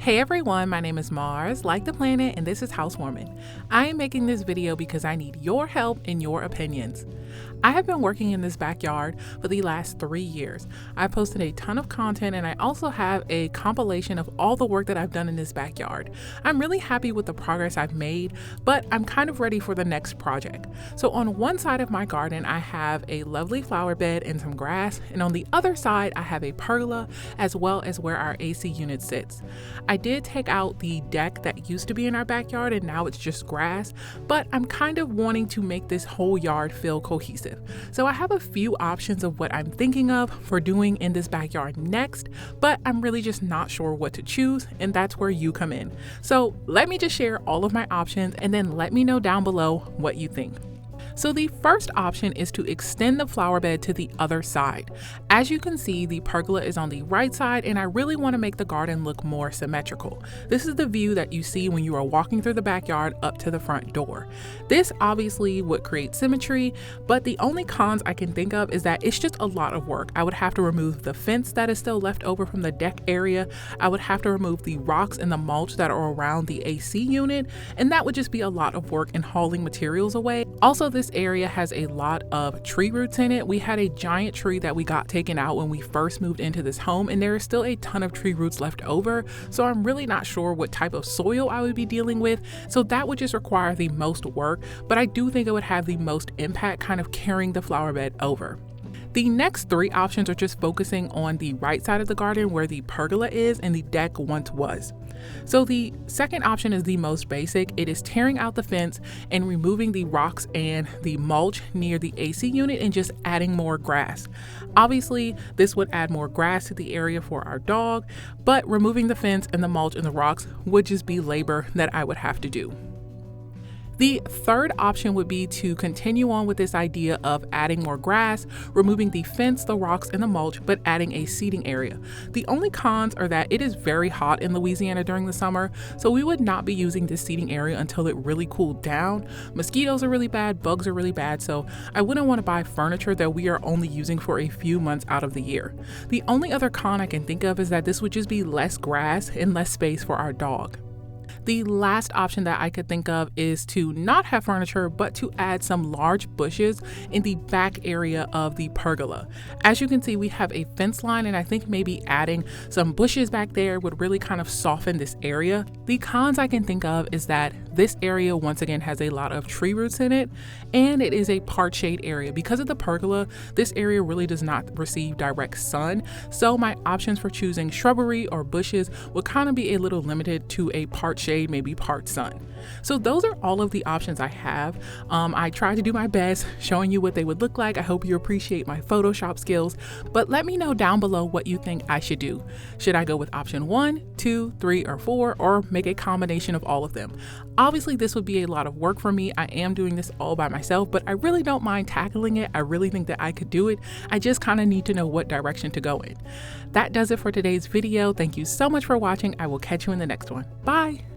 Hey everyone, my name is Mars, like the planet, and this is Housewarming. I am making this video because I need your help and your opinions. I have been working in this backyard for the last 3 years. I've posted a ton of content and I also have a compilation of all the work that I've done in this backyard. I'm really happy with the progress I've made, but I'm kind of ready for the next project. So on one side of my garden, I have a lovely flower bed and some grass, and on the other side, I have a pergola as well as where our AC unit sits. I did take out the deck that used to be in our backyard and now it's just grass, but I'm kind of wanting to make this whole yard feel cohesive. So I have a few options of what I'm thinking of for doing in this backyard next, but I'm really just not sure what to choose, and that's where you come in. So let me just share all of my options and then let me know down below what you think. So the first option is to extend the flower bed to the other side. As you can see, the pergola is on the right side and I really want to make the garden look more symmetrical. This is the view that you see when you are walking through the backyard up to the front door. This obviously would create symmetry, but the only cons I can think of is that it's just a lot of work. I would have to remove the fence that is still left over from the deck area. I would have to remove the rocks and the mulch that are around the AC unit, and that would just be a lot of work in hauling materials away. Also, this area has a lot of tree roots in it. We had a giant tree that we got taken out when we first moved into this home, and there is still a ton of tree roots left over. So I'm really not sure what type of soil I would be dealing with. So that would just require the most work, but I do think it would have the most impact kind of carrying the flower bed over. The next 3 options are just focusing on the right side of the garden where the pergola is and the deck once was. So the second option is the most basic. It is tearing out the fence and removing the rocks and the mulch near the AC unit and just adding more grass. Obviously, this would add more grass to the area for our dog, but removing the fence and the mulch and the rocks would just be labor that I would have to do. The third option would be to continue on with this idea of adding more grass, removing the fence, the rocks, and the mulch, but adding a seating area. The only cons are that it is very hot in Louisiana during the summer, so we would not be using this seating area until it really cooled down. Mosquitoes are really bad, bugs are really bad, so I wouldn't want to buy furniture that we are only using for a few months out of the year. The only other con I can think of is that this would just be less grass and less space for our dog. The last option that I could think of is to not have furniture, but to add some large bushes in the back area of the pergola. As you can see, we have a fence line, and I think maybe adding some bushes back there would really kind of soften this area. The cons I can think of is that this area once again has a lot of tree roots in it, and it is a part shade area. Because of the pergola, this area really does not receive direct sun, so my options for choosing shrubbery or bushes would kind of be a little limited to a part shade, maybe part sun. So those are all of the options I have. I tried to do my best showing you what they would look like. I hope you appreciate my Photoshop skills, but let me know down below what you think I should do. Should I go with option 1, 2, 3, or 4, or make a combination of all of them? Obviously, this would be a lot of work for me. I am doing this all by myself, but I really don't mind tackling it. I really think that I could do it. I just kind of need to know what direction to go in. That does it for today's video. Thank you so much for watching. I will catch you in the next one. Bye.